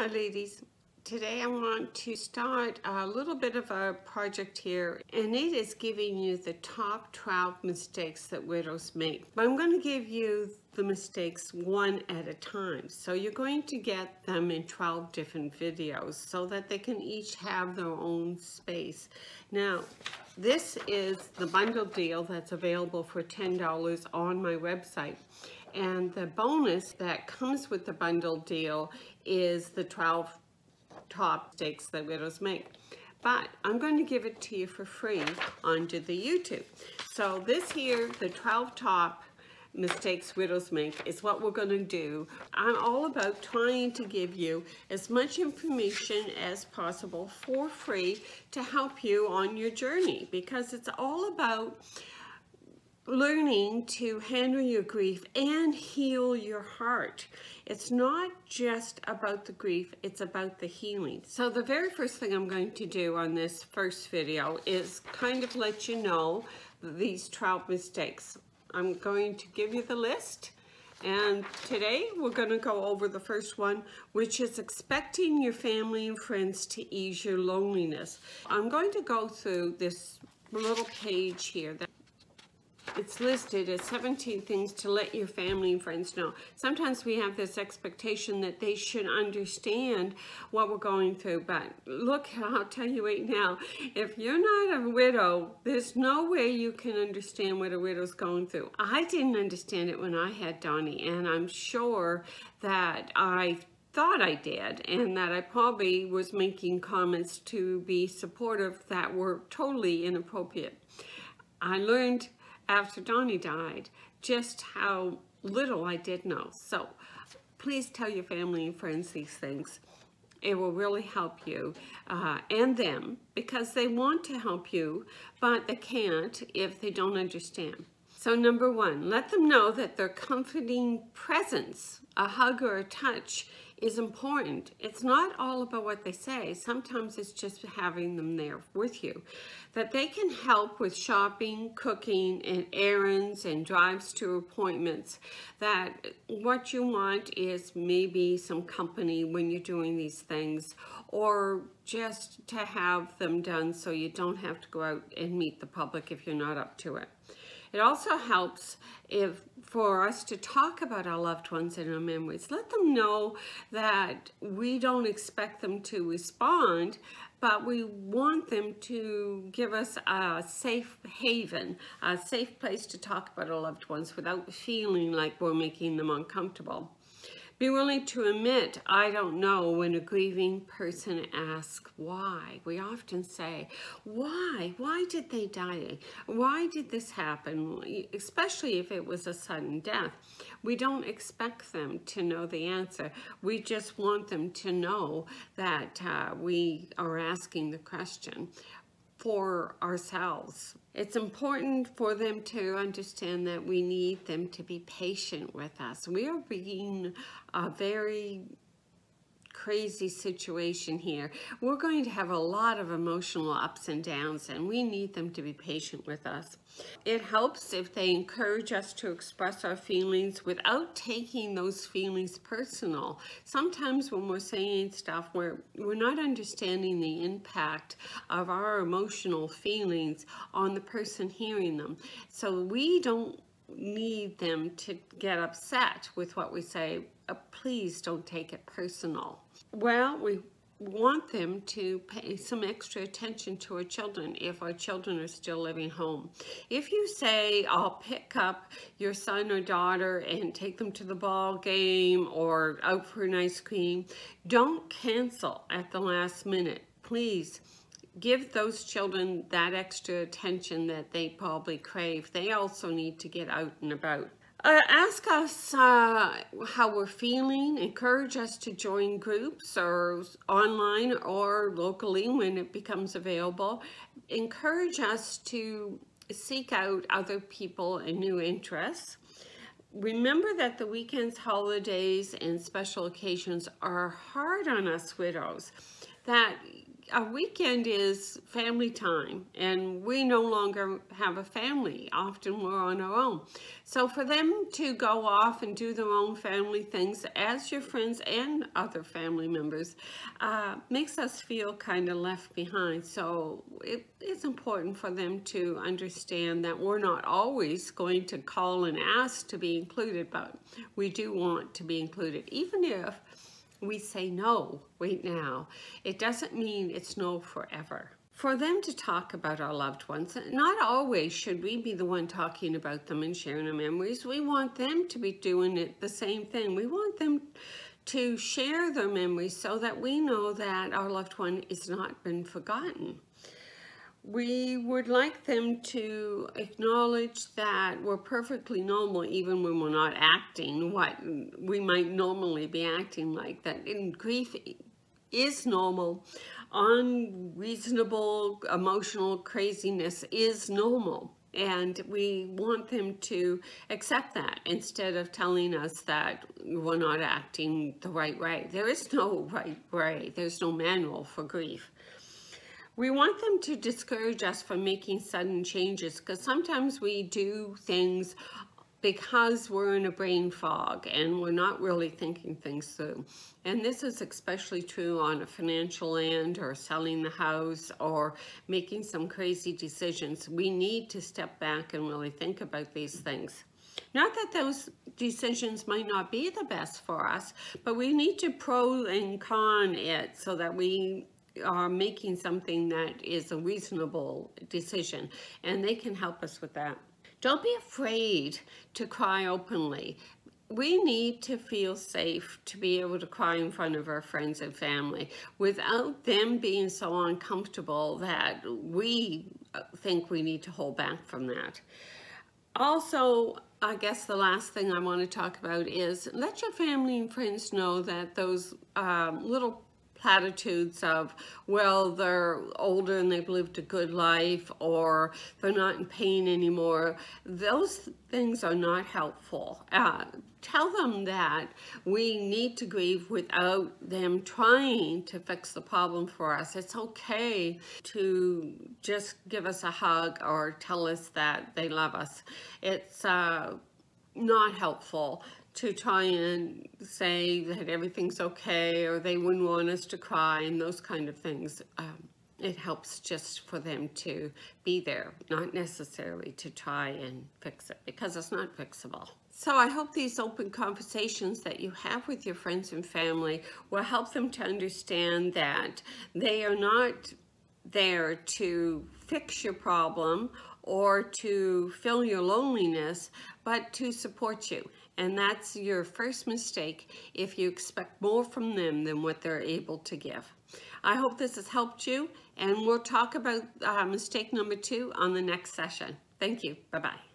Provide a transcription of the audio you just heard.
Hi ladies, today I want to start a little bit of a project here, and it is giving you the top 12 mistakes that widows make. But I'm going to give you the mistakes one at a time. So you're going to get them in 12 different videos so that they can each have their own space. Now, this is the bundle deal that's available for $10 on my website. And the bonus that comes with the bundle deal is the 12 top mistakes that widows make. But I'm going to give it to you for free onto the YouTube. So this here, the 12 top mistakes widows make, is what we're going to do. I'm all about trying to give you as much information as possible for free to help you on your journey, because it's all about learning to handle your grief and heal your heart. It's not just about the grief, it's about the healing. So the very first thing I'm going to do on this first video is kind of let you know these 12 mistakes. I'm going to give you the list, and today we're going to go over the first one, which is expecting your family and friends to ease your loneliness. I'm going to go through this little page here that it's listed as 17 things to let your family and friends know. Sometimes we have this expectation that they should understand what we're going through, but look, I'll tell you right now, if you're not a widow, there's no way you can understand what a widow's going through. I didn't understand it when I had Donnie, and I'm sure that I thought I did, and that I probably was making comments to be supportive that were totally inappropriate. I learned after Donnie died just how little I did know. So please tell your family and friends these things. It will really help you and them, because they want to help you, but they can't if they don't understand. So number one, let them know that their comforting presence, a hug or a touch, is important. It's not all about what they say. Sometimes it's just having them there with you. That they can help with shopping, cooking, and errands and drives to appointments. That what you want is maybe some company when you're doing these things, or just to have them done so you don't have to go out and meet the public if you're not up to it. It also helps for us to talk about our loved ones and our memories. Let them know that we don't expect them to respond, but we want them to give us a safe haven, a safe place to talk about our loved ones without feeling like we're making them uncomfortable. Be willing to admit, I don't know, when a grieving person asks why. We often say, why? Why did they die? Why did this happen? Especially if it was a sudden death. We don't expect them to know the answer. We just want them to know that we are asking the question for ourselves. It's important for them to understand that we need them to be patient with us. We are being a very crazy situation here. We're going to have a lot of emotional ups and downs, and we need them to be patient with us. It helps if they encourage us to express our feelings without taking those feelings personal. Sometimes when we're saying stuff, we're not understanding the impact of our emotional feelings on the person hearing them. So we don't need them to get upset with what we say. Please don't take it personal. Well, we want them to pay some extra attention to our children if our children are still living home. If you say, I'll pick up your son or daughter and take them to the ball game or out for an ice cream, don't cancel at the last minute. Please give those children that extra attention that they probably crave. They also need to get out and about. Ask us how we're feeling. Encourage us to join groups or online or locally when it becomes available. Encourage us to seek out other people and new interests. Remember that the weekends, holidays, and special occasions are hard on us widows. That a weekend is family time, and we no longer have a family. Often we're on our own. So for them to go off and do their own family things as your friends and other family members makes us feel kind of left behind. So it's important for them to understand that we're not always going to call and ask to be included, but we do want to be included. Even if we say no right now, it doesn't mean it's no forever. For them to talk about our loved ones, not always should we be the one talking about them and sharing their memories. We want them to be doing it the same thing. We want them to share their memories so that we know that our loved one is not been forgotten. We would like them to acknowledge that we're perfectly normal even when we're not acting what we might normally be acting like. That in grief is normal. Unreasonable emotional craziness is normal. And we want them to accept that instead of telling us that we're not acting the right way. There is no right way. There's no manual for grief. We want them to discourage us from making sudden changes, because sometimes we do things because we're in a brain fog and we're not really thinking things through. And this is especially true on a financial end, or selling the house, or making some crazy decisions. We need to step back and really think about these things. Not that those decisions might not be the best for us, but we need to pro and con it so that we are making something that is a reasonable decision, and they can help us with that. Don't be afraid to cry openly. We need to feel safe to be able to cry in front of our friends and family without them being so uncomfortable that we think we need to hold back from that. Also, I guess the last thing I want to talk about is let your family and friends know that those little platitudes of, well, they're older and they've lived a good life, or they're not in pain anymore, those things are not helpful. Tell them that we need to grieve without them trying to fix the problem for us. It's okay to just give us a hug or tell us that they love us. It's not helpful to try and say that everything's okay, or they wouldn't want us to cry, and those kind of things. It helps just for them to be there, not necessarily to try and fix it, because it's not fixable. So I hope these open conversations that you have with your friends and family will help them to understand that they are not there to fix your problem or to fill your loneliness, but to support you. And that's your first mistake if you expect more from them than what they're able to give. I hope this has helped you, and we'll talk about mistake number 2 on the next session. Thank you. Bye-bye.